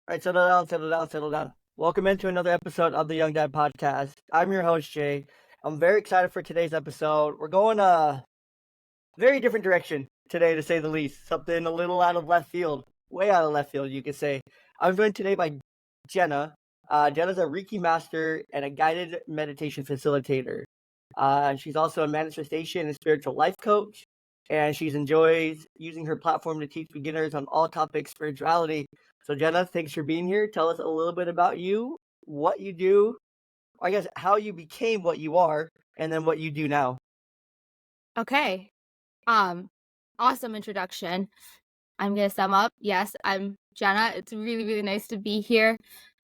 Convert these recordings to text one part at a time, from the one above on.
All right, settle down, settle down, settle down. Welcome into another episode of the Young Dad Podcast. I'm your host, Jay. I'm very excited for today's episode. We're going a very different direction today, to say the least. Something a little out of left field, way out of left field, you could say. I'm joined today by Jenna. Jenna's a Reiki master and a guided meditation facilitator. She's also a manifestation and spiritual life coach, and she enjoys using her platform to teach beginners on all topics spirituality. So, Jenna, thanks for being here. Tell us a little bit about you, what you do, I guess how you became what you are, and then what you do now. Okay. Um, awesome introduction. I'm gonna sum up. Yes, I'm Jenna. It's really, really nice to be here.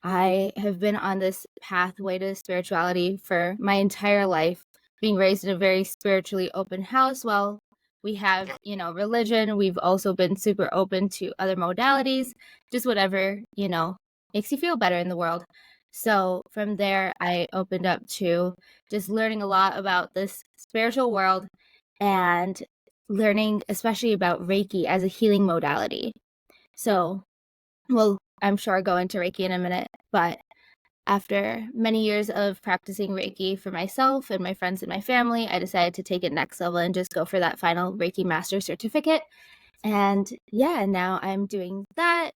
I have been on this pathway to spirituality for my entire life, being raised in a very spiritually open house. Well, we have, religion. We've also been super open to other modalities, just whatever, makes you feel better in the world. So from there, I opened up to just learning a lot about this spiritual world and learning especially about Reiki as a healing modality. So, well, I'm sure I'll go into Reiki in a minute, but after many years of practicing Reiki for myself and my friends and my family, I decided to take it next level and just go for that final Reiki Master certificate. And yeah, now I'm doing that.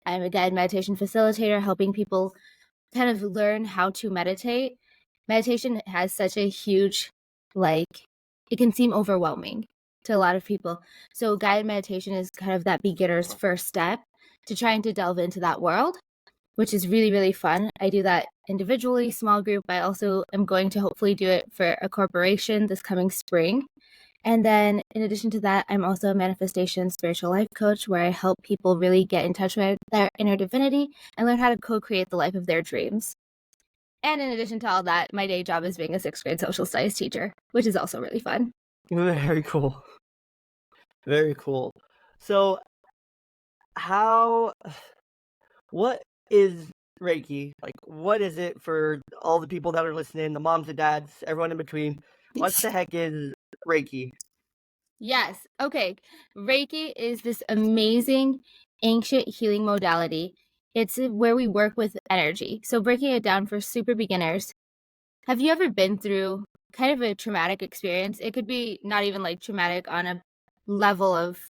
I'm a guided meditation facilitator, helping people kind of learn how to meditate. Meditation has such a huge, it can seem overwhelming to a lot of people. So guided meditation is kind of that beginner's first step to trying to delve into that world, which is really, really fun. I do that individually, small group. I also am going to hopefully do it for a corporation this coming spring. And then in addition to that, I'm also a manifestation spiritual life coach where I help people really get in touch with their inner divinity and learn how to co-create the life of their dreams. And in addition to all that, my day job is being a 6th grade social studies teacher, which is also really fun. Very cool. Very cool. So, what is Reiki? Like, what is it for all the people that are listening, the moms, the dads, everyone in between? What the heck is Reiki? Yes. Okay. Reiki is this amazing ancient healing modality. It's where we work with energy. So breaking it down for super beginners. Have you ever been through kind of a traumatic experience? It could be not even like traumatic on a level of,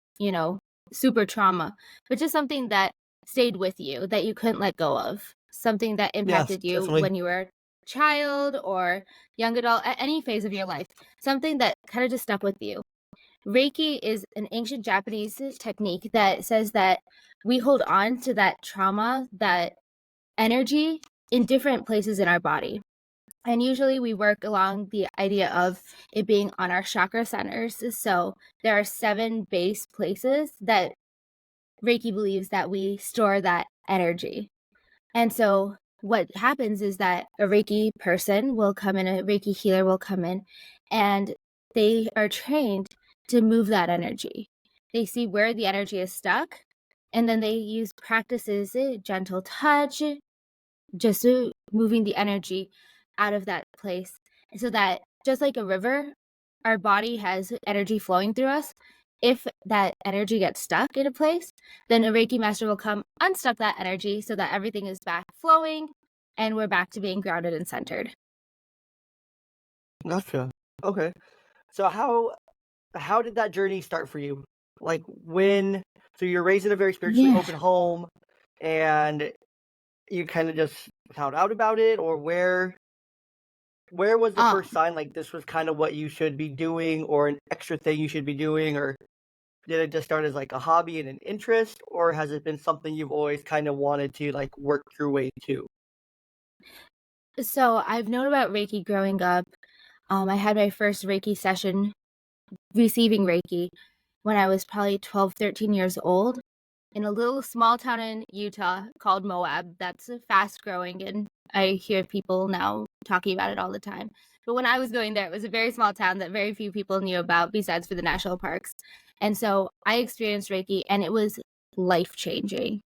super trauma, but just something that stayed with you that you couldn't let go of. Something that Yes, impacted you definitely. when you were a child or young adult at any phase of your life. Something that kind of just stuck with you. Reiki is an ancient Japanese technique that says that we hold on to that trauma, that energy in different places in our body. And usually we work along the idea of it being on our chakra centers. So there are 7 base places that Reiki believes that we store that energy. And so what happens is that a Reiki person will come in, a Reiki healer will come in, and they are trained to move that energy. They see where the energy is stuck, and then they use practices, gentle touch, just moving the energy out of that place so that just like a river, our body has energy flowing through us. If that energy gets stuck in a place, then a Reiki master will come unstuck that energy so that everything is back flowing and we're back to being grounded and centered. Gotcha. Okay. So how did that journey start for you? Like when so you're raised in a very spiritually Yeah. open home and you kind of just found out about it, or where was the Um, first sign like this was kind of what you should be doing or an extra thing you should be doing, or did it just start as like a hobby and an interest, or has it been something you've always kind of wanted to like work your way to? so I've known about Reiki growing up. I had my first Reiki session receiving Reiki when I was probably 12, 13 years old in a little small town in Utah called Moab. That's fast growing, and I hear people now talking about it all the time. But when I was going there, it was a very small town that very few people knew about besides for the national parks. And so I experienced Reiki, and it was life changing.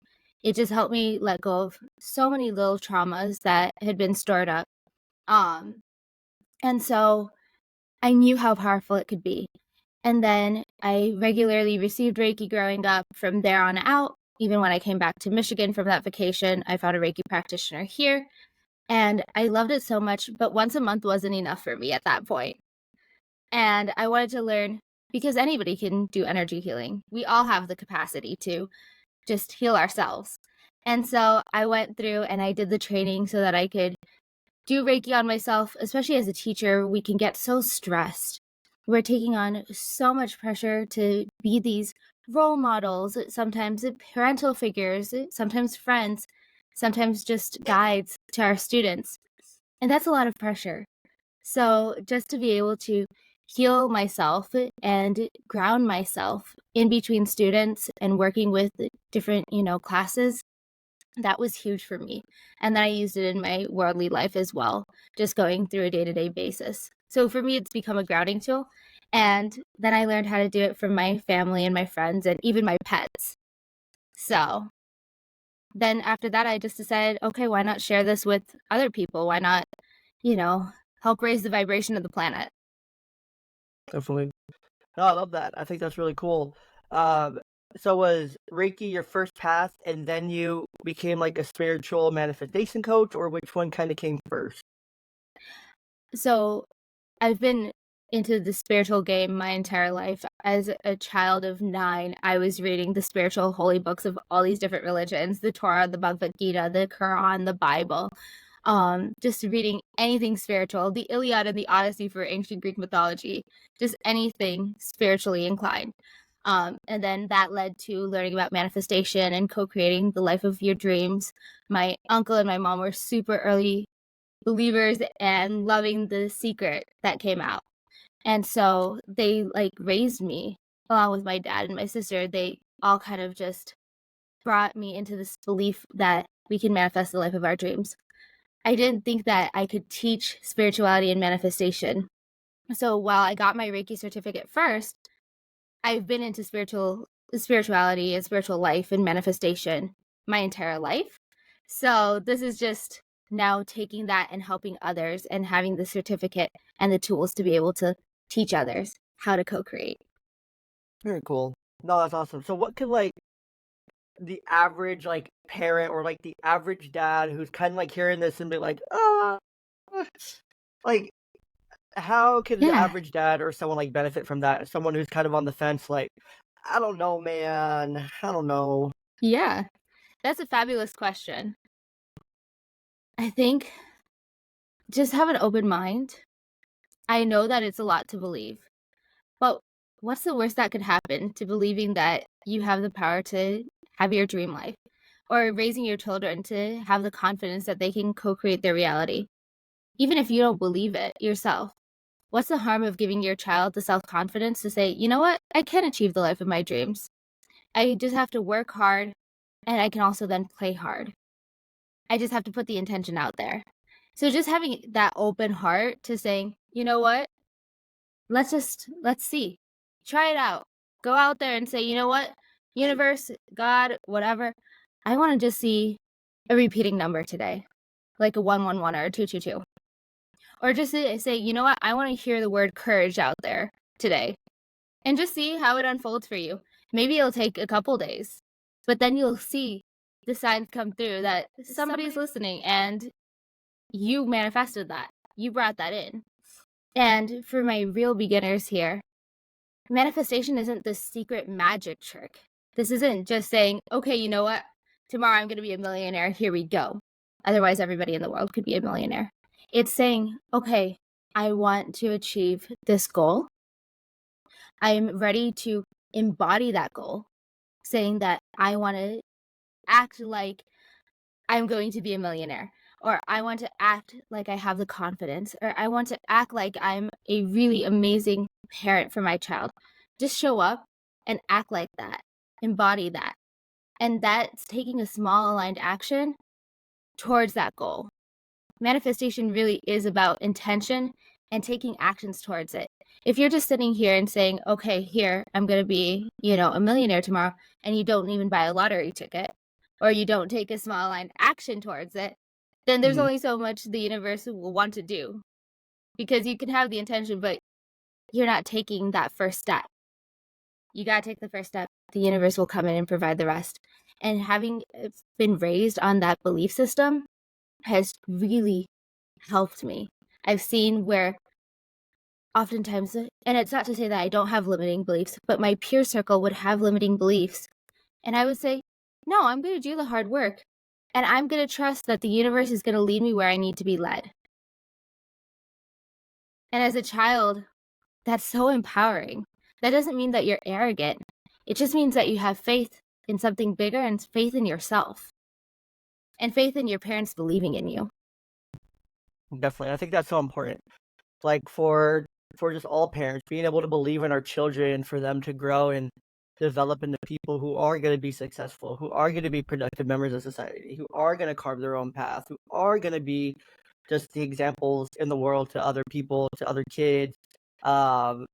It just helped me let go of so many little traumas that had been stored up. Um, and so I knew how powerful it could be. And then I regularly received Reiki growing up from there on out. even when I came back to Michigan from that vacation, I found a Reiki practitioner here, and I loved it so much, but once a month wasn't enough for me at that point. And I wanted to learn because anybody can do energy healing. We all have the capacity to just heal ourselves. And so I went through and I did the training so that I could do Reiki on myself. Especially as a teacher, we can get so stressed. We're taking on so much pressure to be these role models, sometimes parental figures, sometimes friends, sometimes just guides to our students. And that's a lot of pressure. So just to be able to heal myself and ground myself in between students and working with different, classes, that was huge for me. And then I used it in my worldly life as well, just going through a day-to-day basis. So for me, it's become a grounding tool. And then I learned how to do it from my family and my friends and even my pets. So then after that, I just decided, okay, why not share this with other people? Why not, help raise the vibration of the planet? Definitely. No, I love that. I think that's really cool. Um, so was Reiki your first path, and then you became like a spiritual manifestation coach, or which one kind of came first? So I've been into the spiritual game my entire life. As a child of 9, I was reading the spiritual holy books of all these different religions, the Torah, the Bhagavad Gita, the Quran, the Bible. Just reading anything spiritual, the Iliad and the Odyssey for ancient Greek mythology, just anything spiritually inclined. And then that led to learning about manifestation and co-creating the life of your dreams. My uncle and my mom were super early believers and loving The Secret that came out. And so they raised me along with my dad and my sister. They all kind of just brought me into this belief that we can manifest the life of our dreams. I didn't think that I could teach spirituality and manifestation. So while I got my Reiki certificate first, I've been into spirituality and spiritual life and manifestation my entire life. So this is just now taking that and helping others and having the certificate and the tools to be able to teach others how to co-create. Very cool. No, that's awesome. So what could like the average like parent or like the average dad who's kind of like hearing this and be like, like how could the Yeah. average dad or someone like benefit from that? Someone who's kind of on the fence, like, I don't know, man. I don't know. Yeah. That's a fabulous question. I think just have an open mind. I know that it's a lot to believe, but what's the worst that could happen to believing that you have the power to have your dream life or raising your children to have the confidence that they can co-create their reality? Even if you don't believe it yourself, what's the harm of giving your child the self-confidence to say, you know what, I can achieve the life of my dreams. I just have to work hard and I can also then play hard. I just have to put the intention out there. So just having that open heart to saying, you know what, let's see. Try it out. Go out there and say, you know what, universe, God, whatever, I want to just see a repeating number today, like a 111 or a 222. Or just say, you know what, I want to hear the word courage out there today. And just see how it unfolds for you. Maybe it'll take a couple days, but then you'll see the signs come through that somebody's listening and you manifested that. You brought that in. And for my real beginners here, manifestation isn't this secret magic trick. This isn't just saying, okay, you know what? Tomorrow I'm going to be a millionaire. Here we go. Otherwise, everybody in the world could be a millionaire. It's saying, okay, I want to achieve this goal. I'm ready to embody that goal, saying that I want to act like I'm going to be a millionaire, or I want to act like I have the confidence, or I want to act like I'm a really amazing parent for my child. Just show up and act like that, embody that. And that's taking a small aligned action towards that goal. Manifestation really is about intention and taking actions towards it. If you're just sitting here and saying, okay, here, I'm going to be, a millionaire tomorrow, and you don't even buy a lottery ticket, or you don't take a small aligned action towards it, then there's Mhm. only so much the universe will want to do. Because you can have the intention, but you're not taking that first step. You got to take the first step. The universe will come in and provide the rest. And having been raised on that belief system has really helped me. I've seen where oftentimes, and it's not to say that I don't have limiting beliefs, but my peer circle would have limiting beliefs. And I would say, no, I'm going to do the hard work. And I'm going to trust that the universe is going to lead me where I need to be led. And as a child, that's so empowering. That doesn't mean that you're arrogant. It just means that you have faith in something bigger and faith in yourself and faith in your parents believing in you. Definitely. I think that's so important. Like for just all parents, being able to believe in our children, for them to grow and develop into people who are going to be successful, who are going to be productive members of society, who are going to carve their own path, who are going to be just the examples in the world to other people, to other kids. Um,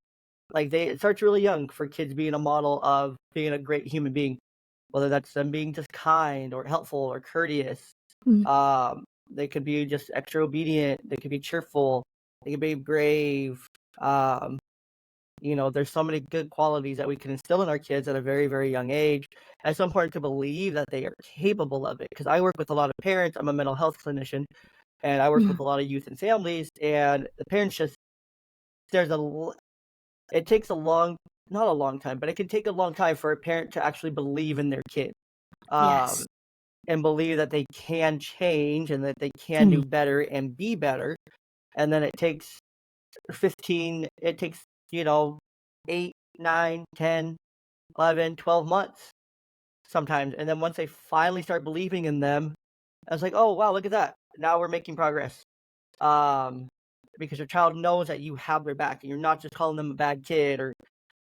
like it starts really young for kids being a model of being a great human being, whether that's them being just kind or helpful or courteous. Mm. They could be just extra obedient. They could be cheerful. They could be brave. Um, there's so many good qualities that we can instill in our kids at a very, very young age. And it's so important to believe that they are capable of it. Because I work with a lot of parents. I'm a mental health clinician, and I work with a lot of youth and families. And the parents just it takes not a long time, but it can take a long time for a parent to actually believe in their kid. Yes. And believe that they can change and that they can do better and be better. And then it takes 8, 9, 10, 11, 12 months sometimes. And then once they finally start believing in them, I was like, oh, wow, look at that. Now we're making progress. Because your child knows that you have their back and you're not just calling them a bad kid, or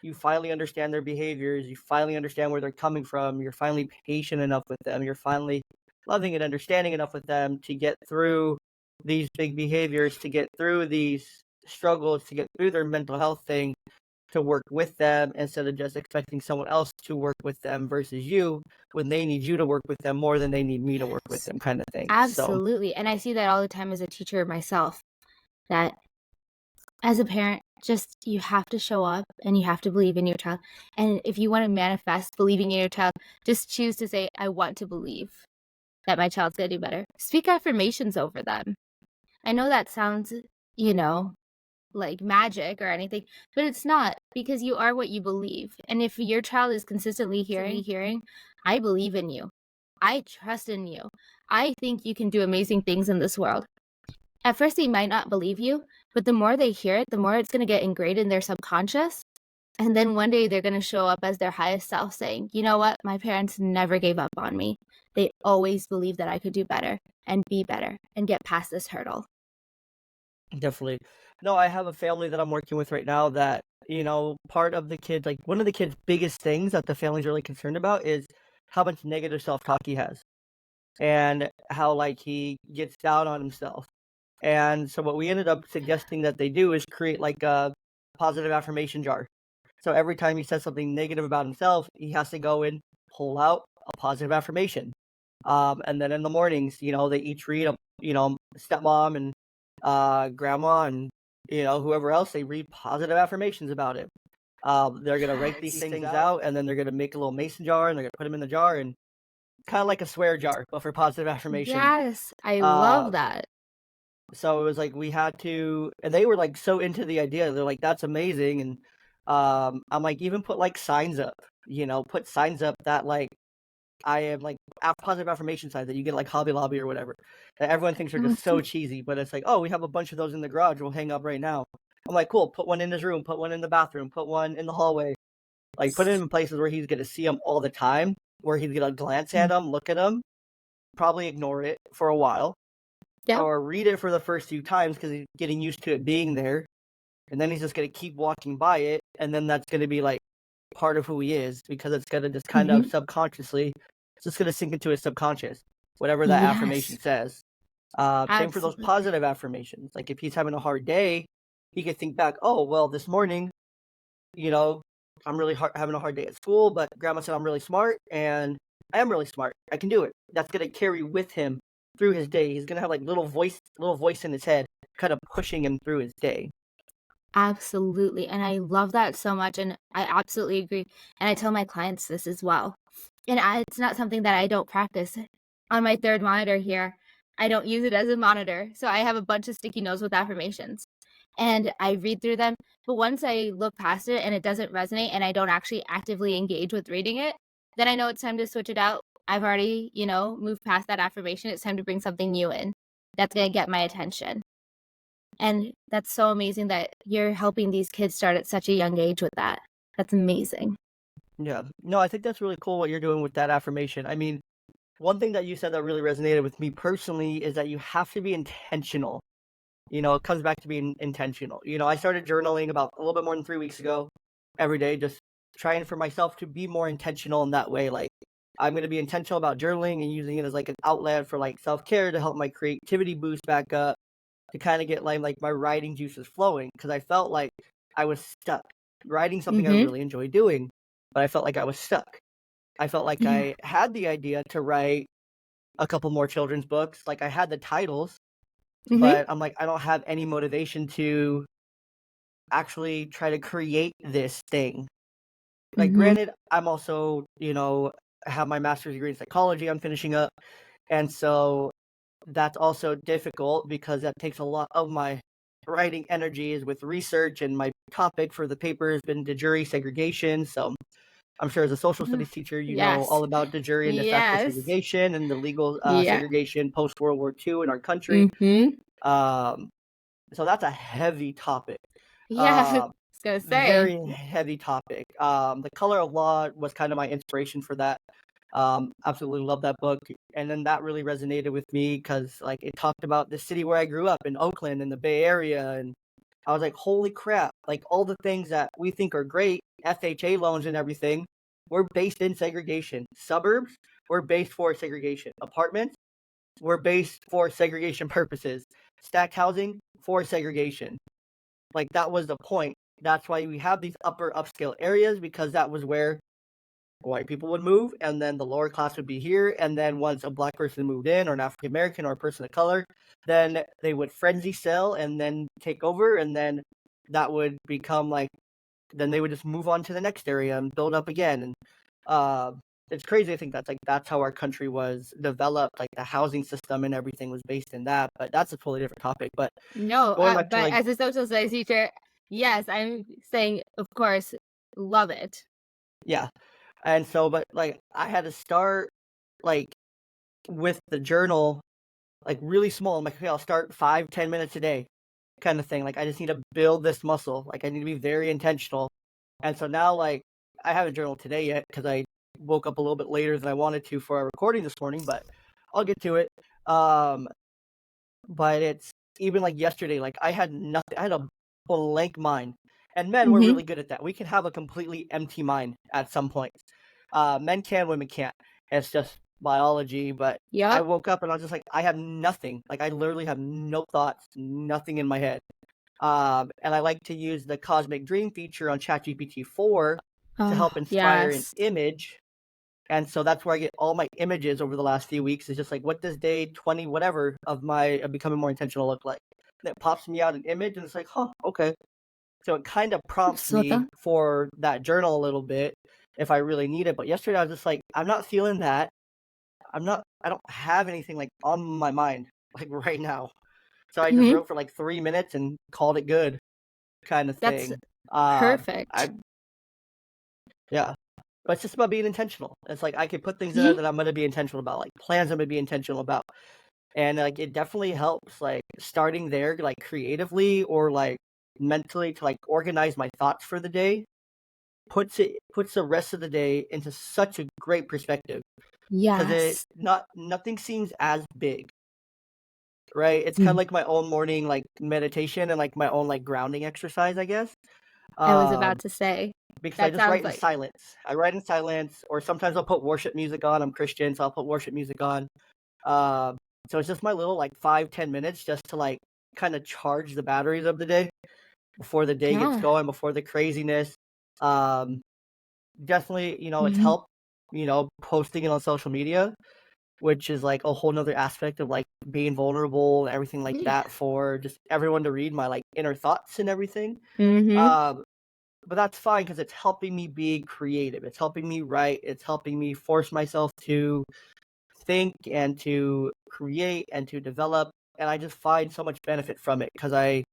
you finally understand their behaviors. You finally understand where they're coming from. You're finally patient enough with them. You're finally loving and understanding enough with them to get through these big behaviors, to get through these struggles, to get through their mental health thing, to work with them instead of just expecting someone else to work with them versus you when they need you to work with them more than they need me to work with them, kind of thing. Absolutely. And I see that all the time as a teacher myself, that as a parent, just you have to show up and you have to believe in your child. And if you want to manifest believing in your child, just choose to say, I want to believe that my child's going to do better. Speak affirmations over them. I know that sounds, like magic or anything, but it's not, because you are what you believe. And if your child is consistently hearing, I believe in you. I trust in you. I think you can do amazing things in this world. At first, they might not believe you, but the more they hear it, the more it's going to get ingrained in their subconscious. And then one day they're going to show up as their highest self saying, you know what? My parents never gave up on me. They always believed that I could do better and be better and get past this hurdle. Definitely. No, I have a family that I'm working with right now that, part of the kid, like one of the kid's biggest things that the family's really concerned about is how much negative self-talk he has and how like he gets down on himself. And so what we ended up suggesting that they do is create like a positive affirmation jar. So every time he says something negative about himself, he has to go and pull out a positive affirmation. And then in the mornings, they each read stepmom and grandma and whoever else, they read positive affirmations about it. They're gonna write these things out, and then they're gonna make a little mason jar, and they're gonna put them in the jar, and kind of like a swear jar, but for positive affirmations. Yes, I Uh, love that. so it was like we had to, and they were like so into the idea. They're like, "That's amazing," and I'm like, even put like signs up, put signs up that like I am like positive affirmation signs that you get like Hobby Lobby or whatever, that everyone thinks are just so cheesy, but it's like, oh, we have a bunch of those in the garage. We'll hang up right now. I'm like, cool. Put one in his room. Put one in the bathroom. Put one in the hallway. Like, put it in places where he's gonna see them all the time, where he's gonna glance at them, look at them, probably ignore it for a while, Yeah. or read it for the first few times because he's getting used to it being there, and then he's just gonna keep walking by it, and then that's gonna be like part of who he is because it's gonna just kind of subconsciously, it's just gonna sink into his subconscious, whatever that affirmation says. Same for those positive affirmations. Like if he's having a hard day, he could think back, oh well, this morning, I'm really having a hard day at school, but grandma said I'm really smart, and I am really smart. I can do it. That's gonna carry with him through his day. He's gonna have like little voice in his head, kind of pushing him through his day. Absolutely. And I love that so much. And I absolutely agree. And I tell my clients this as well. And it's not something that I don't practice. On my third monitor here, I don't use it as a monitor, so I have a bunch of sticky notes with affirmations, and I read through them, but once I look past it and it doesn't resonate and I don't actually actively engage with reading it, then I know it's time to switch it out. I've already, moved past that affirmation. It's time to bring something new in that's gonna get my attention. And that's so amazing that you're helping these kids start at such a young age with that. That's amazing. Yeah. No, I think that's really cool what you're doing with that affirmation. I mean, one thing that you said that really resonated with me personally is that you have to be intentional. It comes back to being intentional. I started journaling about a little bit more than 3 weeks ago, every day, just trying for myself to be more intentional in that way. Like, I'm going to be intentional about journaling and using it as like an outlet for like self care to help my creativity boost back up, to kind of get like my writing juices flowing. Because I felt like I was stuck. Writing something I Mhm. really enjoy doing, but I felt like I was stuck. I felt like Yeah. I had the idea to write a couple more children's books. Like, I had the titles, Mhm. but I'm like, I don't have any motivation to actually try to create this thing. Like, Mhm. granted, I'm also, have my master's degree in psychology I'm finishing up. And so that's also difficult because that takes a lot of my writing energies with research, and my topic for the paper has been de jure segregation. So I'm sure as a social Mhm. studies teacher, you know Yes. all about de jure and de facto Yes. segregation and the legal Yeah. segregation post World War II in our country. Mhm. Um, so that's a heavy topic. Yeah. I Um, was gonna say. Very heavy topic. The Color of Law was kind of my inspiration for that. Absolutely love that book, and then that really resonated with me because like it talked about the city where I grew up in Oakland in the Bay Area, and I was like, holy crap! Like all the things that we think are great, FHA loans and everything, were based in segregation. Suburbs were based for segregation. Apartments were based for segregation purposes. Stacked housing for segregation. Like that was the point. That's why we have these upper upscale areas, because that was where white people would move, and then the lower class would be here. And then once a black person moved in, or an African American, or a person of color, then they would frenzy sell and then take over, and then that would become like, then they would just move on to the next area and build up again. And uh, it's crazy. I think that's how our country was developed. Like the housing system and everything was based in that. But that's a totally different topic. But No, going back to but like, as a social studies teacher, yes, I'm saying, of course, love it. yeah. And so, but like I had to start like with the journal, like really small. I'm like, okay, I'll start 5-10 minutes a day, kind of thing. Like I just need to build this muscle. Like I need to be very intentional. And so now, like, I haven't journaled today yet because I woke up a little bit later than I wanted to for our recording this morning, but I'll get to it. Um, but it's even like yesterday, like I had nothing. I had a blank mind, and men were Mhm. really good at that. We can have a completely empty mind at some point. Men can, women can't. It's just biology. But I Yep. woke up and I was just like, I have nothing. Like I literally have no thoughts, nothing in my head. And I like to use the Cosmic Dream feature on ChatGPT 4 to Oh, help inspire an yes. image. And so that's where I get all my images over the last few weeks. Is just like, what does day 20, whatever, of becoming more intentional look like? And it pops me out an image, and it's like, huh, okay. So it kind of prompts So me the for that journal a little bit if I really need it. But yesterday I was just like, I'm not feeling that. I don't have anything like on my mind like right now. So I just Mhm. wrote for like 3 minutes and called it good, kind of That's thing. I perfect. Yeah, but it's just about being intentional. It's like I could put things in there Mhm. that I'm gonna be intentional about, like plans I'm gonna be intentional about, and like it definitely helps. Like starting there, like creatively or like mentally, to like organize my thoughts for the day, puts the rest of the day into such a great perspective, because it Yes. not nothing seems as big, right? It's kind of Mm. like my own morning like meditation and like my own like grounding exercise, I guess. I was Um, about to say, because I that just write sounds in like silence. I write in silence, or sometimes I'll put worship music on. I'm Christian, so I'll put worship music on. Um, so it's just my little like 5-10 minutes just to like kind of charge the batteries of the day before the day gets yeah. going, before the craziness. Um, Definitely, it's Mhm. helped, posting it on social media, which is like a whole nother aspect of like being vulnerable and everything like Yeah. that, for just everyone to read my like inner thoughts and everything. Mhm. Um, but that's fine because it's helping me be creative. It's helping me write. It's helping me force myself to think and to create and to develop. And I just find so much benefit from it because I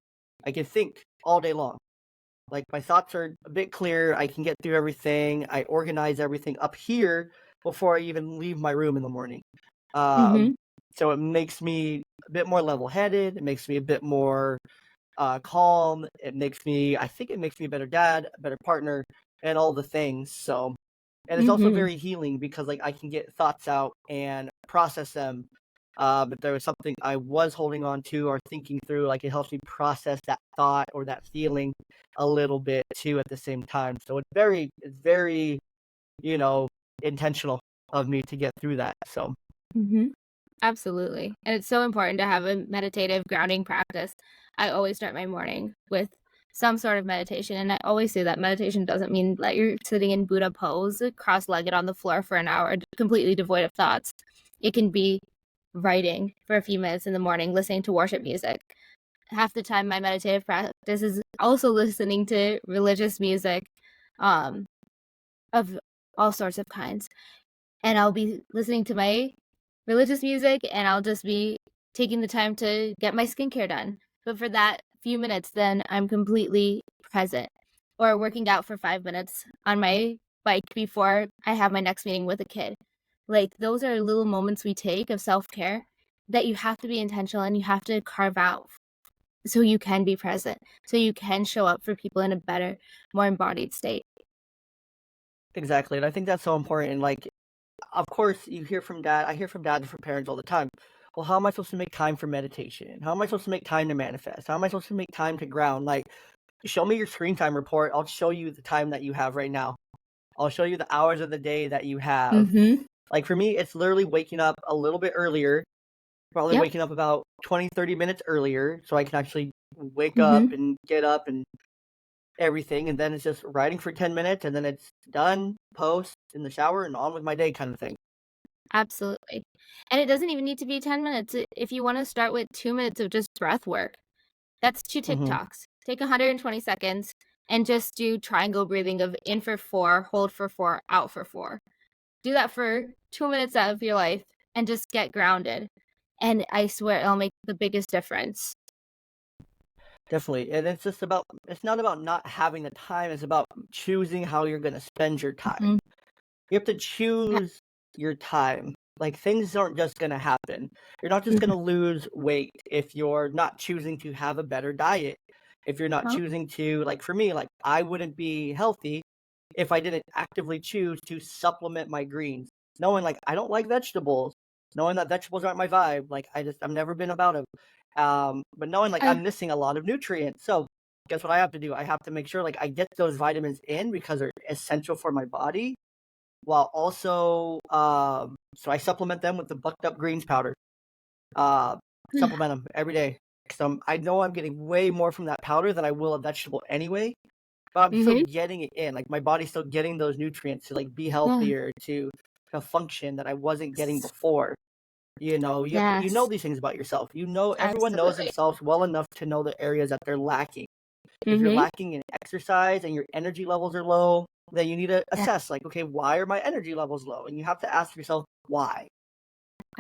can think all day long. Like my thoughts are a bit clearer. I can get through everything. I organize everything up here before I even leave my room in the morning. Um, Mm-hmm. so it makes me a bit more level-headed. It makes me a bit more calm. I think it makes me a better dad, a better partner, and all the things. So, and it's also Mm-hmm. very healing because like I can get thoughts out and process them. But there was something I was holding on to or thinking through, like it helps me process that thought or that feeling a little bit too at the same time. So it's very, you know, intentional of me to get through that. So Mm-hmm. Absolutely. And it's so important to have a meditative grounding practice. I always start my morning with some sort of meditation. And I always say that meditation doesn't mean that you're sitting in Buddha pose, cross legged on the floor for an hour, completely devoid of thoughts. It can be writing for a few minutes in the morning, listening to worship music. Half the time, my meditative practice is also listening to religious music um, of all sorts of kinds. And I'll be listening to my religious music and I'll just be taking the time to get my skincare done. But for that few minutes, then I'm completely present. Or working out for 5 minutes on my bike before I have my next meeting with a kid. Like, those are little moments we take of self care that you have to be intentional and you have to carve out so you can be present, so you can show up for people in a better, more embodied state. exactly, and I think that's so important. And like, of course, you hear from dad. I hear from dads and from parents all the time. Well, how am I supposed to make time for meditation? How am I supposed to make time to manifest? How am I supposed to make time to ground? Like, show me your screen time report. I'll show you the time that you have right now. I'll show you the hours of the day that you have. Mm-hmm. Like for me, it's literally waking up a little bit earlier, probably Yep. waking up about 20, 30 minutes earlier so I can actually wake up Mm-hmm. and get up and everything. And then it's just writing for 10 minutes and then it's done, post in the shower and on with my day kind of thing. Absolutely. And it doesn't even need to be 10 minutes. If you want to start with 2 minutes of just breath work, that's two Hmm. TikToks. Take 120 seconds and just do triangle breathing of in for 4, hold for 4, out for 4. Do that for 2 minutes out of your life and just get grounded. And I swear it'll make the biggest difference. Definitely. And it's not about not having the time, it's about choosing how you're going to spend your time. Mm-hmm. You have to choose your time. Like things aren't just going to happen. You're not just going Mm-hmm. to lose weight if you're not choosing to have a better diet. If you're not choosing to, like for me, like I wouldn't be healthy if I didn't actively choose to supplement my greens. Knowing like I don't like vegetables, knowing that vegetables aren't my vibe, like I've never been about it. But knowing like Uh, I'm missing a lot of nutrients. So guess what I have to do? I have to make sure like I get those vitamins in because they're essential for my body while also so I supplement them with the bucked up greens powder. Uh Supplement them every day. So I know I'm getting way more from that powder than I will a vegetable anyway, but I'm still mm-hmm. getting it in. Like my body's still getting those nutrients to like be Yeah. healthier, to function that I wasn't getting before. You know Yes. these things about yourself. You know everyone knows Absolutely. themselves well enough to know the areas that they're lacking. If you're Mm-hmm. lacking in exercise and your energy levels are low, then you need to Yeah. assess like, okay, why are my energy levels low? And you have to ask yourself why.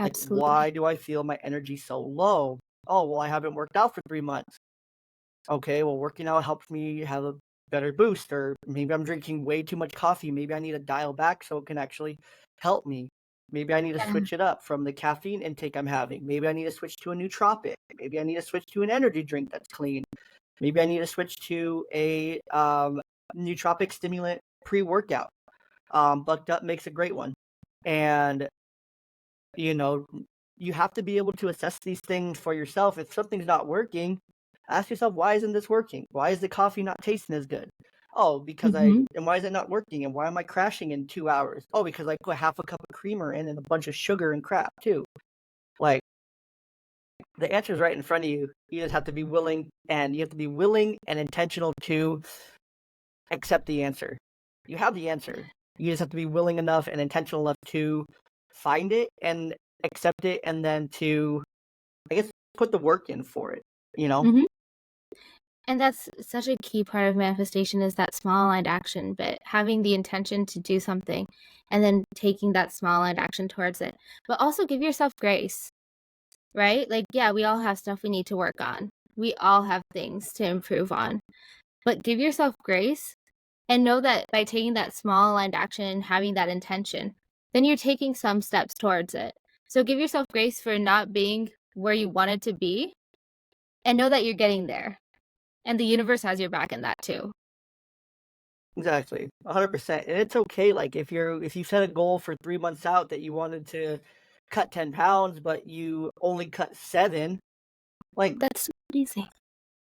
Like, Absolutely. why do I feel my energy so low? Oh, well, I haven't worked out for 3 months. Okay, well, working out helps me have a better boost, or maybe I'm drinking way too much coffee. Maybe I need to dial back so it can actually help me. Maybe I need to Yeah. switch it up from the caffeine intake I'm having. Maybe I need to switch to a nootropic. Maybe I need to switch to an energy drink that's clean. Maybe I need to switch to a nootropic stimulant pre-workout. Bucked Up makes a great one. And you know, you have to be able to assess these things for yourself. If something's not working, ask yourself, why isn't this working? Why is the coffee not tasting as good? Oh, Mm-hmm. and why is it not working? And why am I crashing in 2 hours? Oh, because I put half a cup of creamer in and a bunch of sugar and crap too. Like the answer is right in front of you. You just have to be willing, and you have to be willing and intentional to accept the answer. You have the answer. You just have to be willing enough and intentional enough to find it and accept it, and then to, I guess, put the work in for it, you know? Mm-hmm. And that's such a key part of manifestation is that small aligned action, but having the intention to do something and then taking that small aligned action towards it. But also give yourself grace, right? Like, yeah, we all have stuff we need to work on. We all have things to improve on. But give yourself grace and know that by taking that small aligned action and having that intention, then you're taking some steps towards it. So give yourself grace for not being where you wanted to be and know that you're getting there. And the universe has your back in that too. Exactly, 100%. And it's okay, like if you set a goal for 3 months out that you wanted to cut 10 pounds, but you only cut 7, like That's easy.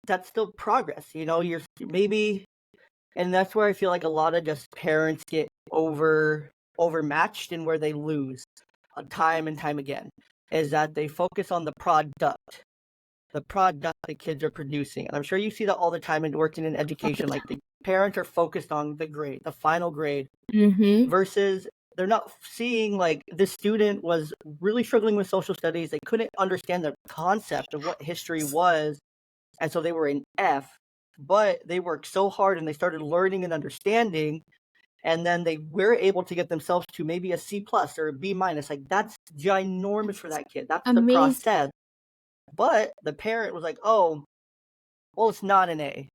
that's still progress. You're maybe, and that's where I feel like a lot of just parents get overmatched and where they lose time and time again is that they focus on the product the kids are producing. And I'm sure you see that all the time in working in education. Like the parents are focused on the grade, the final grade, Mm-hmm. versus they're not seeing like this student was really struggling with social studies. They couldn't understand the concept of what history was. And so they were an F, but they worked so hard and they started learning and understanding. And then they were able to get themselves to maybe a C plus or a B minus. Like that's ginormous for that kid. That's the Amazing. process. But the parent was like, oh, well, it's not an A.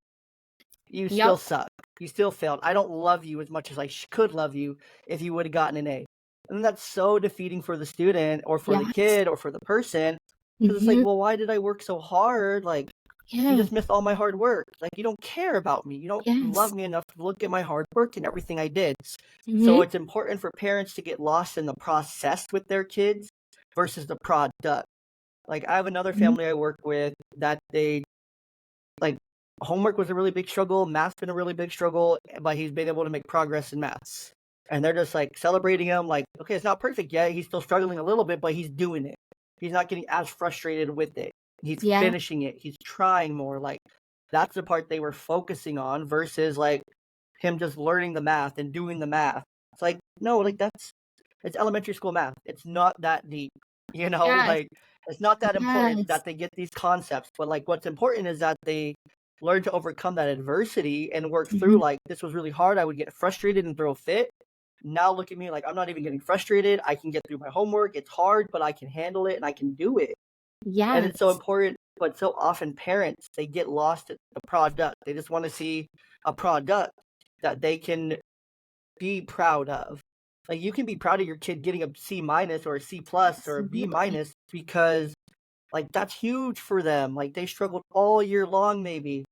You still Yep. suck. You still failed. I don't love you as much as I could love you if you would have gotten an A. And that's so defeating for the student or for the Yes. kid or for the person because it's like, Mm-hmm. well, why did I work so hard? Like, you Yeah. just missed all my hard work. Like, you don't care about me. You don't Yes. love me enough to look at my hard work and everything I did. So Mm-hmm. it's important for parents to get lost in the process with their kids versus the product. Like, I have another Mm-hmm. family I work with that they like homework was a really big struggle, math's been a really big struggle, but he's been able to make progress in maths. And they're just like celebrating him, like, okay, it's not perfect yet. He's still struggling a little bit, but he's doing it. He's not getting as frustrated with it. He's Yeah. finishing it. He's trying more. Like, that's the part they were focusing on versus like him just learning the math and doing the math. It's like, no, like it's elementary school math. It's not that deep, Yes. like it's not that important Yes. that they get these concepts, but like what's important is that they learn to overcome that adversity and work through Mm-hmm. like this was really hard. I would get frustrated and throw a fit. Now look at me, like I'm not even getting frustrated. I can get through my homework. It's hard, but I can handle it and I can do it. And it's so Yes. important, but so often parents they get lost at the product. They just want to see a product that they can be proud of. Like you can be proud of your kid getting a C minus or a C plus or a B Absolutely. minus because like that's huge for them. Like they struggled all year long maybe,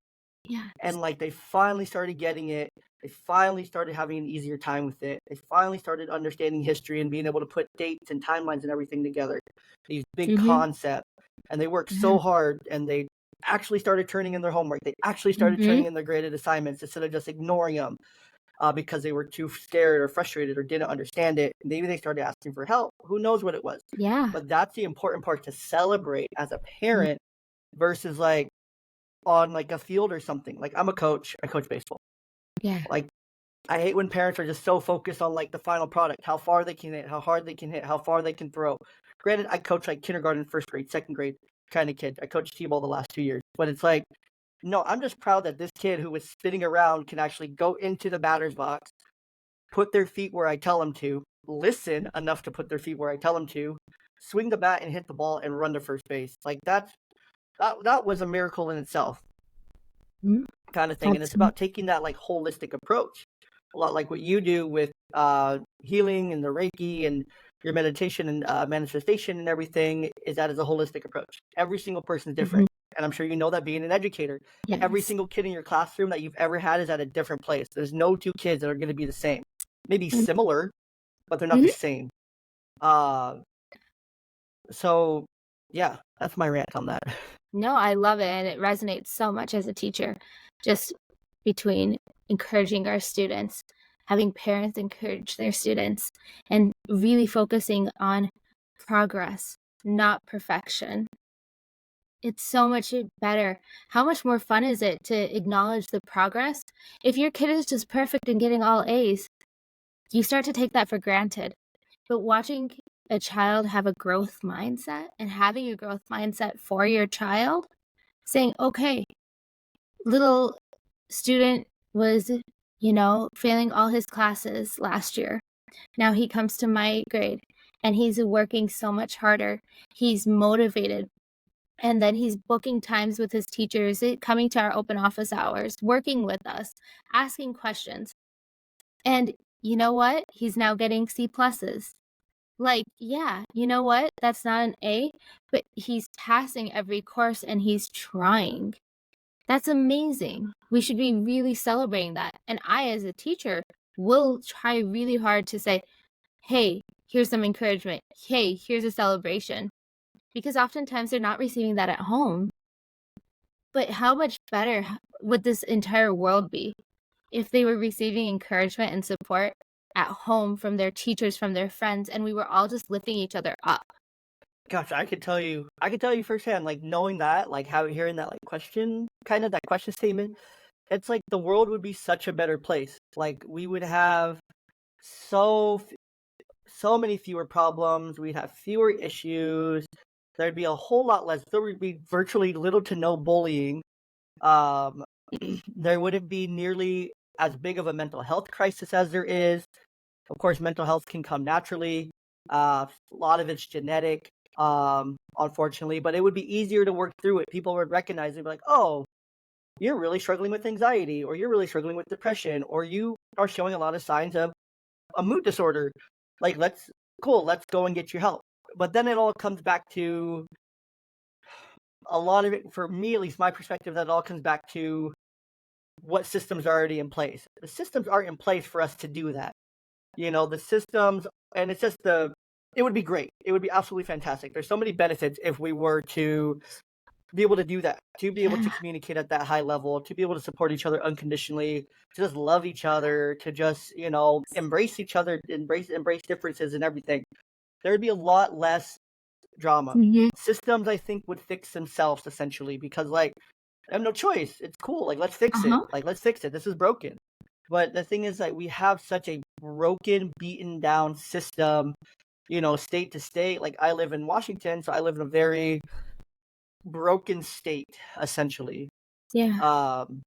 Yes. and like they finally started getting it. They finally started having an easier time with it. They finally started understanding history and being able to put dates and timelines and everything together. These big Mm-hmm. concepts. And they worked Yeah. so hard and they actually started turning in their homework. They actually started Mm-hmm. turning in their graded assignments instead of just ignoring them because they were too scared or frustrated or didn't understand it. Maybe they started asking for help. Who knows what it was? Yeah. But that's the important part to celebrate as a parent versus like on like a field or something. Like I'm a coach. I coach baseball. Yeah. Like I hate when parents are just so focused on like the final product, how far they can hit, how hard they can hit, how far they can throw. Granted, I coach like kindergarten, first grade, second grade kind of kids. I coached t-ball the last 2 years, but it's like, no, I'm just proud that this kid who was spinning around can actually go into the batter's box, put their feet where I tell them to, listen enough to put their feet where I tell them to, swing the bat and hit the ball and run to first base. Like that was a miracle in itself, Mm-hmm. kind of thing. And it's Absolutely. about taking that like holistic approach, a lot like what you do with healing and the Reiki and your meditation and manifestation and everything. Is that is a holistic approach. Every single person is Mm-hmm. different, and I'm sure you know that being an educator. Every Yes. single kid in your classroom that you've ever had is at a different place. There's no two kids that are going to be the same. Maybe similar, but they're not the Mm-hmm. same. Uh, so yeah, that's my rant on that. No, I love it. And it resonates so much as a teacher, just between encouraging our students, having parents encourage their students, and really focusing on progress, not perfection. It's so much better. How much more fun is it to acknowledge the progress? If your kid is just perfect and getting all A's, you start to take that for granted. But watching a child have a growth mindset and having a growth mindset for your child, saying, okay, little student was, failing all his classes last year. Now he comes to my grade and he's working so much harder. He's motivated. And then he's booking times with his teachers, coming to our open office hours, working with us, asking questions. And you know what? He's now getting C pluses. Like, yeah, you know what? That's not an A, but he's passing every course and he's trying. That's amazing. We should be really celebrating that. And I, as a teacher, will try really hard to say, hey, here's some encouragement. Hey, here's a celebration. Because oftentimes they're not receiving that at home. But how much better would this entire world be if they were receiving encouragement and support at home from their teachers, from their friends, and we were all just lifting each other up? Gosh, I could tell you firsthand, like knowing that, like how hearing that like question, kind of that question statement, it's like the world would be such a better place. Like we would have so so many fewer problems, we'd have fewer issues. There'd be a whole lot less. There would be virtually little to no bullying. Um, there wouldn't be nearly as big of a mental health crisis as there is. Of course, mental health can come naturally. A lot of it's genetic, unfortunately, but it would be easier to work through it. People would recognize it, be like, "Oh, you're really struggling with anxiety, or you're really struggling with depression, or you are showing a lot of signs of a mood disorder. Like, let's go and get you help." But then it all comes back to a lot of it, for me, at least my perspective, that all comes back to what systems are already in place. The systems aren't in place for us to do that. The systems, and it's just it would be great. It would be absolutely fantastic. There's so many benefits if we were to be able to do that, to be able to Yeah. communicate at that high level, to be able to support each other unconditionally, to just love each other, to just, embrace each other, embrace differences and everything. There would be a lot less drama. Mhm. Systems, I think, would fix themselves essentially because, like, I have no choice. It's cool. Like, let's fix it. Uh-huh. Like, let's fix it. This is broken. But the thing is that we have such a broken, beaten down system, state to state. Like, I live in Washington, so I live in a very broken state, essentially. Yeah. Um,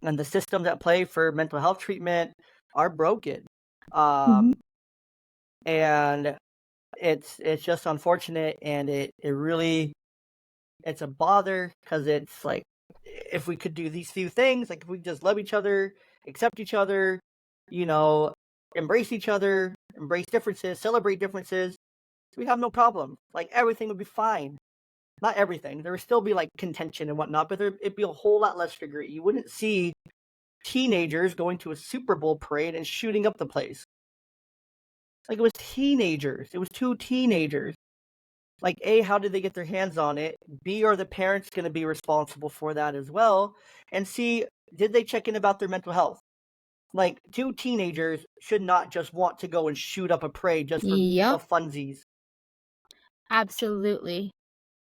and the systems that play for mental health treatment are broken. Mhm. Um, and it's just unfortunate, and it really it's a bother because it's like if we could do these few things, like if we just love each other, accept each other, you know, embrace each other, embrace differences, celebrate differences, we'd have no problem. Like everything would be fine. Not everything. There would still be like contention and whatnot, but it'd be a whole lot less figure. You wouldn't see teenagers going to a Super Bowl parade and shooting up the place. Like it was teenagers. It was two teenagers. Like, A, how did they get their hands on it? B, are the parents going to be responsible for that as well? And C, did they check in about their mental health? Like, two teenagers should not just want to go and shoot up a parade just for the Yep. funsies. Absolutely.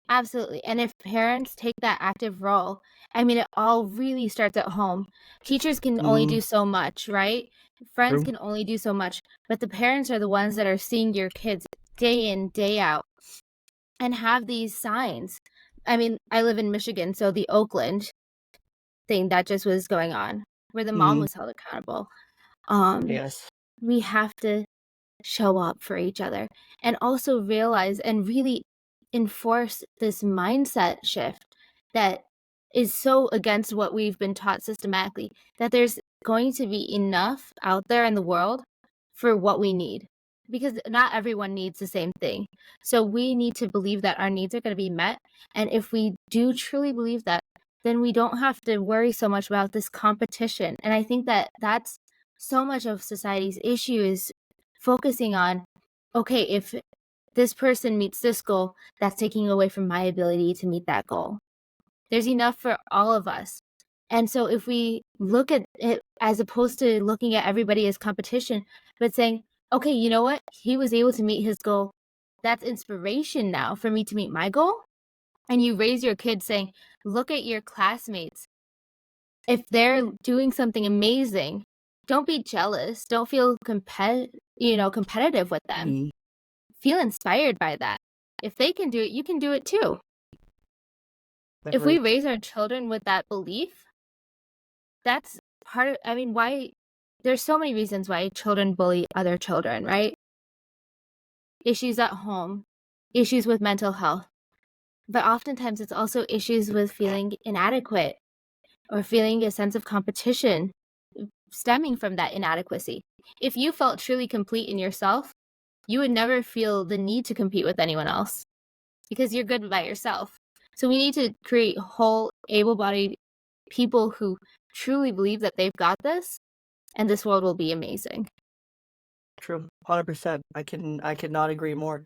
Absolutely. And if parents take that active role, I mean, it all really starts at home. Teachers can only Mm-hmm. do so much, right? Friends True. can only do so much, but the parents are the ones that are seeing your kids day in, day out and have these signs. I mean, I live in Michigan, so the Oakland thing that just was going on, where the mom Mm-hmm. was held accountable. Um, Yes. we have to show up for each other and also realize and really enforce this mindset shift that is so against what we've been taught systematically, that there's going to be enough out there in the world for what we need, because not everyone needs the same thing. So we need to believe that our needs are going to be met, and if we do truly believe that, then we don't have to worry so much about this competition. And I think that that's so much of society's issue, is focusing on, okay, if this person meets this goal, that's taking away from my ability to meet that goal. There's enough for all of us. And so if we look at it as opposed to looking at everybody as competition, but saying, okay, you know what? He was able to meet his goal. That's inspiration now for me to meet my goal. And you raise your kids saying, look at your classmates. If they're doing something amazing, don't be jealous. Don't feel competitive with them. Mm-hmm. Feel inspired by that. If they can do it, you can do it too. If we Agree. raise our children with that belief, that's part of, I mean, why there's so many reasons why children bully other children, right? Issues at home, issues with mental health, but oftentimes it's also issues with feeling inadequate or feeling a sense of competition stemming from that inadequacy. If you felt truly complete in yourself, you would never feel the need to compete with anyone else because you're good by yourself. So we need to create whole, able-bodied people who truly believe that they've got this, and this world will be amazing. True, 100%. I cannot agree more.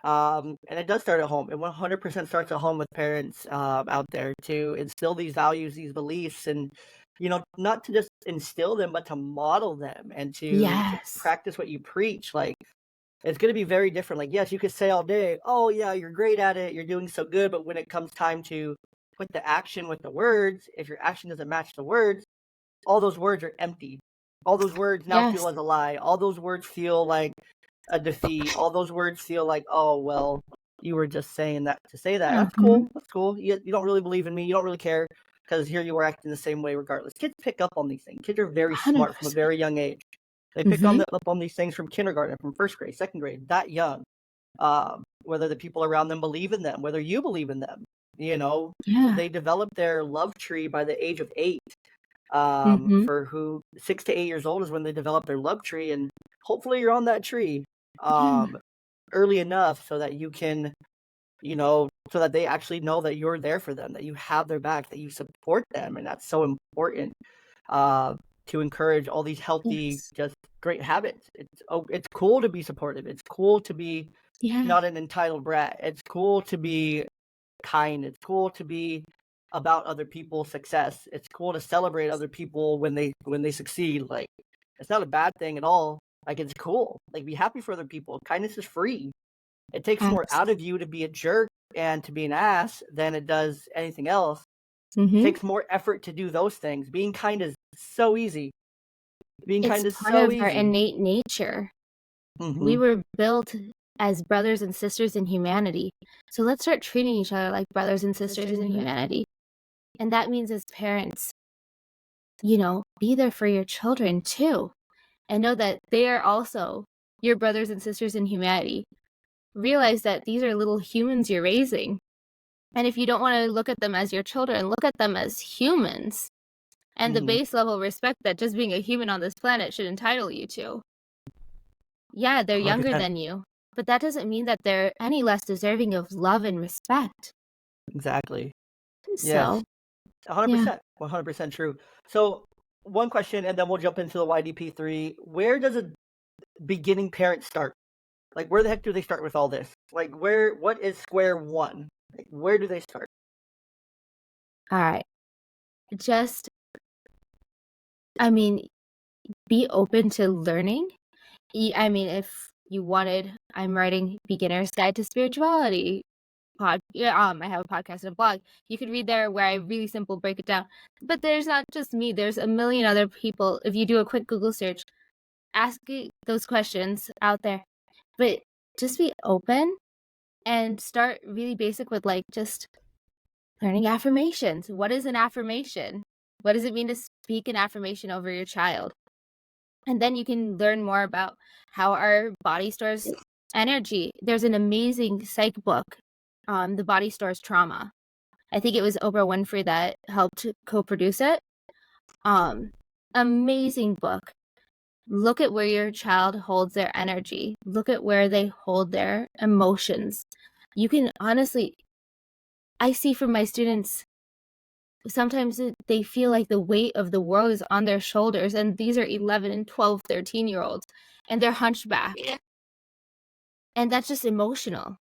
And it does start at home. It 100% starts at home with parents out there to instill these values, these beliefs, and not to just instill them, but to model them and to Yes. practice what you preach. Like it's going to be very different. Like yes, you could say all day, "Oh yeah, you're great at it. You're doing so good," but when it comes time to put the action with the words, if your action doesn't match the words, all those words are empty. All those words now feel Yes. as a lie. All those words feel like a defeat. All those words feel like, oh well, you were just saying that to say that. That's Mhm. cool. That's cool. You don't really believe in me. You don't really care because here you were acting the same way regardless. Kids pick up on these things. Kids are very smart from a 100%. very young age. They pick Mhm. up on these things from kindergarten, from first grade, second grade, that young. Whether the people around them believe in them, whether you believe in them, Yeah. they develop their love tree by the age of 8. Mhm. For who 6 to 8 years old is when they develop their love tree, and hopefully you're on that tree Yeah. um, early enough so that you can, so that they actually know that you're there for them, that you have their back, that you support them, and that's so important uh, to encourage all these healthy, Yes. just great habits. It's cool to be supportive. It's cool to be Yeah. not an entitled brat. It's cool to be kind. It's cool to be about other people's success. It's cool to celebrate other people when they succeed. Like it's not a bad thing at all. Like it's cool. Like be happy for other people. Kindness is free. It takes more out Abs of you to be a jerk and to be an ass than it does anything else. It Mhm. takes more effort to do those things. Being kind is so easy. Being It's kind is part so of our easy. innate nature. We Mhm. were built as brothers and sisters in humanity. So let's start treating each other like brothers and sisters in humanity. And that means as parents, be there for your children too. And know that they are also your brothers and sisters in humanity. Realize that these are little humans you're raising. And if you don't want to look at them as your children, look at them as humans. And the Mhm. base level respect that just being a human on this planet should entitle you to. Yeah, they're younger 100%. than you, but that doesn't mean that they're any less deserving of love and respect. Exactly. Yes. So, yeah. 100%. 100% true. So, one question, and then we'll jump into the YDP3. Where does a beginning parent start? Like, where the heck do they start with all this? Like, what is square one? Like, where do they start? All right. Just, I mean, be open to learning. I mean, if you wanted, I'm writing Beginner's Guide to Spirituality I have a podcast and a blog. You could read there where I really simple break it down. But there's not just me, there's a million other people. If you do a quick Google search, ask those questions out there. But just be open and start really basic with like just learning affirmations. What is an affirmation? What does it mean to speak an affirmation over your child? And then you can learn more about how our body stores energy. There's an amazing psych book, The Body Stores Trauma. I think it was Oprah Winfrey that helped co-produce it. Um, Amazing book. Look at where your child holds their energy. Look at where they hold their emotions. You can honestly, I see from my students, sometimes they feel like the weight of the world is on their shoulders, and these are 11 and 12, 13-year-olds, and they're hunchback. And that's just emotional.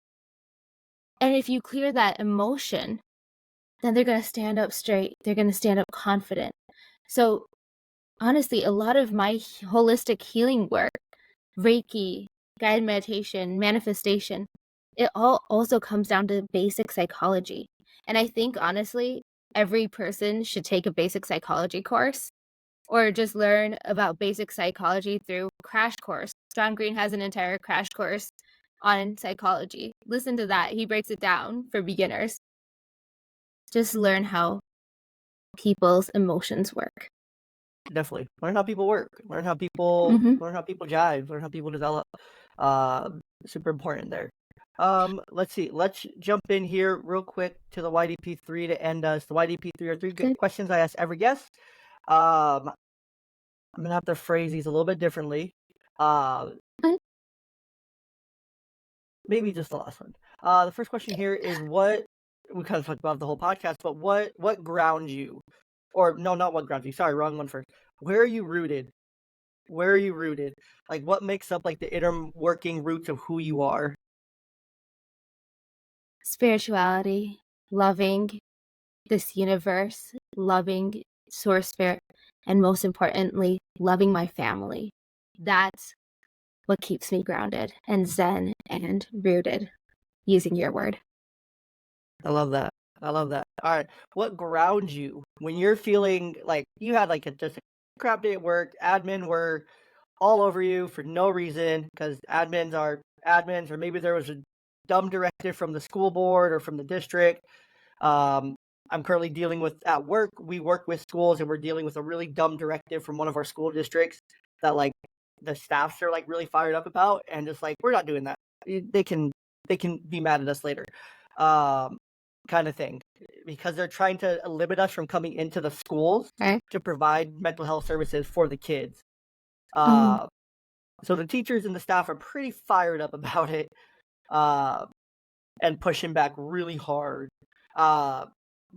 And if you clear that emotion, then they're going to stand up straight. They're going to stand up confident. So honestly, a lot of my holistic healing work, Reiki, guided meditation, manifestation, it all also comes down to basic psychology. And I think honestly, every person should take a basic psychology course or just learn about basic psychology through Crash Course. John Green has an entire crash course on psychology. Listen to that. He breaks it down for beginners. just learn how people's emotions work. Definitely. Learn how people work. Learn how people Mm-hmm. jive. Learn how people develop. Uh, super important there. Let's see. Let's jump in here real quick to the YDP3 to end us. The YDP3 are three good Good. questions I ask every guest. I'm gonna have to phrase these a little bit differently. Uh, Okay. maybe just the last one. The first question here is what we kind of talked about the whole podcast, but what grounds you? Or no, not what grounds you. Sorry, wrong one first. Where are you rooted? Where are you rooted? Like, what makes up like the inner working roots of who you are? Spirituality, loving this universe, loving source spirit, and most importantly, loving my family. That's what keeps me grounded and zen and rooted, using your word. I love that. I love that. All right, what grounds you when you're feeling like you had like just a crap day at work, admin were all over you for no reason because admins are admins, or maybe there was a dumb directive from the school board or from the district. Um, I'm currently dealing with at work. We work with schools, and we're dealing with a really dumb directive from one of our school districts that like the staffs are like really fired up about, and just like we're not doing that. They can be mad at us later, um, kind of thing, because they're trying to limit us from coming into the schools Okay. to provide mental health services for the kids. Mm. Uh, so the teachers and the staff are pretty fired up about it. Uh, and pushing back really hard. Uh,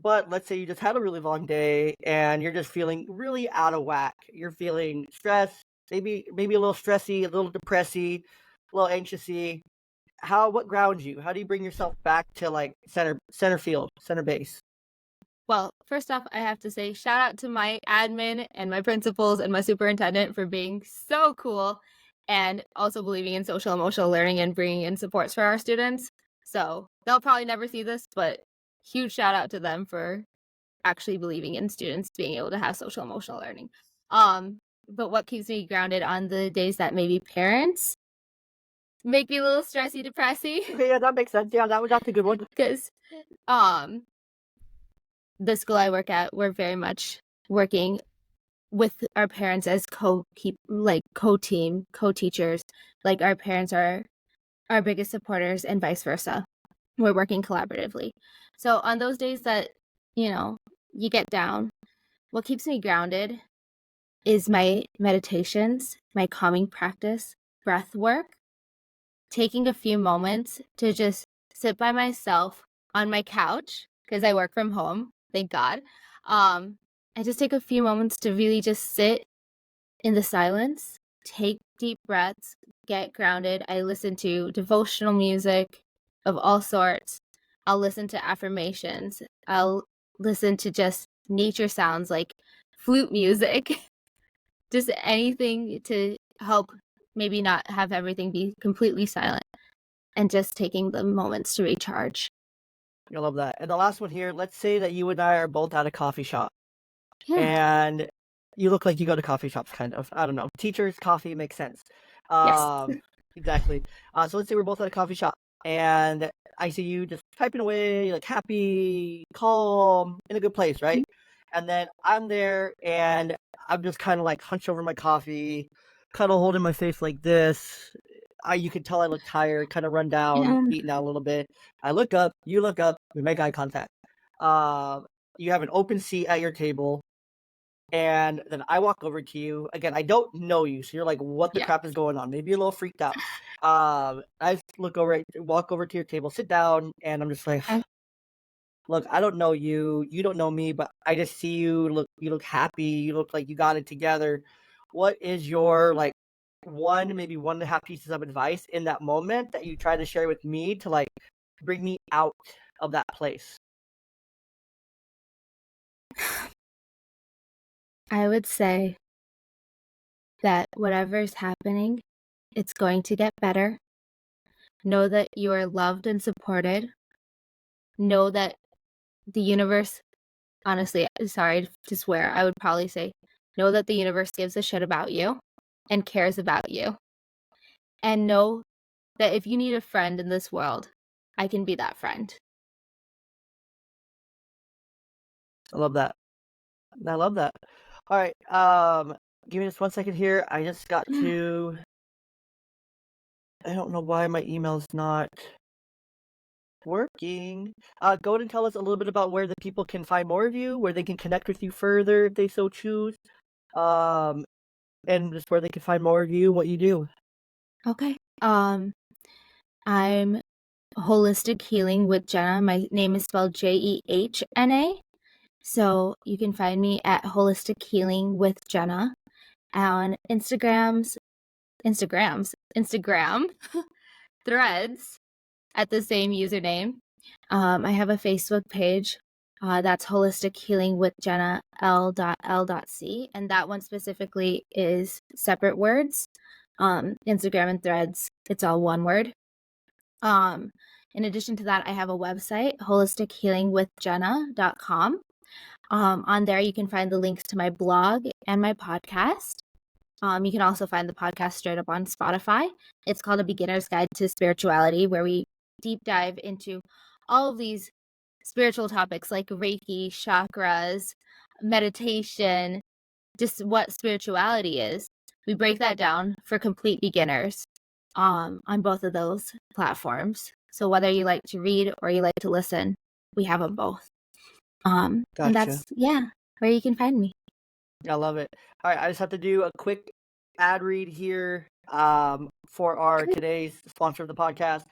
but let's say you just had a really long day and you're just feeling really out of whack. You're feeling stressed, maybe a little stressy, a little depressy, a little anxiousy. What grounds you? How do you bring yourself back to like center field, center base? Well, first off, I have to say shout out to my admin and my principals and my superintendent for being so cool and also believing in social emotional learning and bringing in supports for our students. So they'll probably never see this, but huge shout out to them for actually believing in students being able to have social emotional learning. But what keeps me grounded on the days that maybe parents make me a little stressy, depressy, Okay, yeah, that makes sense. Yeah, that's a good one. because um the school I work at, we're very much working with our parents as co-team, co-teachers. Like our parents are our biggest supporters and vice versa. We're working collaboratively. So on those days that, you get down, what keeps me grounded is my meditations, my calming practice, breath work, taking a few moments to just sit by myself on my couch because I work from home, thank God. I just take a few moments to really just sit in the silence, take deep breaths, get grounded. I listen to devotional music of all sorts. I'll listen to affirmations. I'll listen to just nature sounds like flute music, just anything to help maybe not have everything be completely silent and just taking the moments to recharge. I love that. And the last one here. Let's say that you and I are both at a coffee shop. Yeah. And you look like you go to coffee shops, kind of. I don't know. Teachers, coffee makes sense. Yes. Exactly. So let's say we're both at a coffee shop, and I see you just typing away, like happy, calm, in a good place, right? And then I'm there, and I'm just kind of like hunched over my coffee, kind of holding my face like this. You can tell I look tired, kind of run down, Yeah. beaten out a little bit. I look up, you look up, we make eye contact. Uh, you have an open seat at your table, and then I walk over to you. Again, I don't know you, so you're like, what the Yeah. crap is going on? Maybe a little freaked out. I walk over to your table, sit down, and I'm just like, Okay. look, I don't know you. You don't know me, but I just see you. You look happy. You look like you got it together. What is your like maybe 1.5 pieces of advice in that moment that you try to share with me to like bring me out of that place? I would say that whatever is happening, it's going to get better. Know that you are loved and supported. Know that the universe, honestly, sorry to swear, I would probably say, know that the universe gives a shit about you and cares about you. And know that if you need a friend in this world, I can be that friend. I love that. I love that. All right. Give me just 1 second here. I just got to. I don't know why my email's not working. Go ahead and tell us a little bit about where the people can find more of you, where they can connect with you further if they so choose, um, and just where they can find more of you, what you do. Okay. I'm Holistic Healing with Jenna. My name is spelled Jehna. So you can find me at Holistic Healing with Jenna on Instagram, Threads at the same username. I have a Facebook page. That's Holistic Healing with Jenna L.C. And that one specifically is separate words. Instagram and Threads, it's all one word. In addition to that, I have a website, holistichealingwithjenna.com. On there, you can find the links to my blog and my podcast. You can also find the podcast straight up on Spotify. It's called A Beginner's Guide to Spirituality, where we deep dive into all of these spiritual topics like Reiki, chakras, meditation, just what spirituality is. We break that down for complete beginners on both of those platforms. So whether you like to read or you like to listen, we have them both. And Gotcha. that's, where you can find me. I love it. All right, I just have to do a quick ad read here for our today's sponsor of the podcast.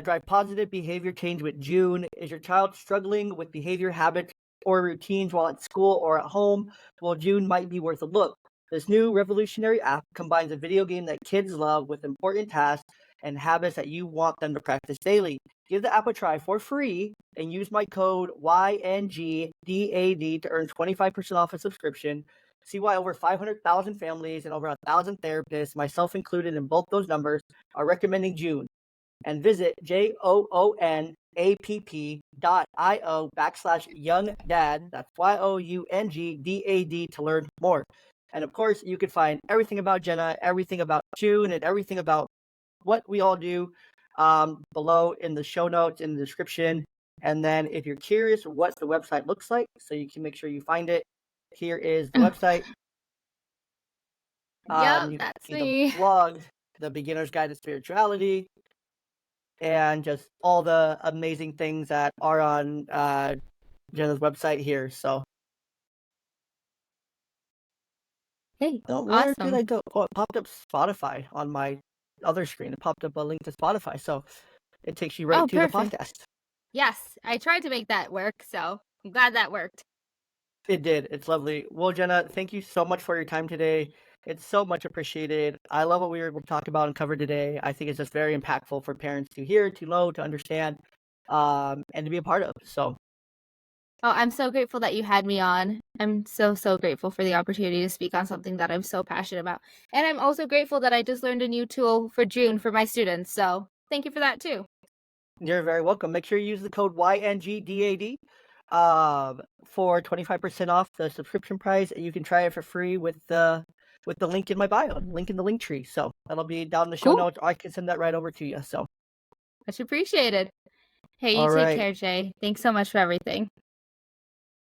Drive positive behavior change with June. Is your child struggling with behavior habits or routines while at school or at home? Well, June might be worth a look. This new revolutionary app combines a video game that kids love with important tasks and habits that you want them to practice daily. Give the app a try for free and use my code YNGDAD to earn 25% off a subscription. See why over 500,000 families and over 1,000 therapists, myself included in both those numbers, are recommending June. And visit joonapp.io/youngdad, that's YOUNGDAD, to learn more. And of course, you can find everything about Jenna, everything about June, and everything about what we all do below in the show notes, in the description. And then if you're curious what the website looks like, so you can make sure you find it, here is the website. Yep, You can that's see the me. blog, the Beginner's Guide to Spirituality, and just all the amazing things that are on Jenna's website here. So, Hey, where did awesome. I go? Oh, it popped up Spotify on my other screen. It popped up a link to Spotify. So it takes you right Oh, to the perfect. podcast. Yes, I tried to make that work, so I'm glad that worked. It did. It's lovely. Well, Jenna, thank you so much for your time today. It's so much appreciated. I love what we were able to talk about and cover today. I think it's just very impactful for parents to hear, to know, to understand, and to be a part of. So, Oh, I'm so grateful that you had me on. I'm so, so grateful for the opportunity to speak on something that I'm so passionate about. And I'm also grateful that I just learned a new tool for June for my students. So thank you for that too. you're very welcome. Make sure you use the code YNGDAD for 25% off the subscription price, and you can try it for free with the link in my bio, link in the link tree. So that'll be down in the show Cool. notes. I can send that right over to you. So, Much appreciated. Hey, you all take right. care, Jay. Thanks so much for everything.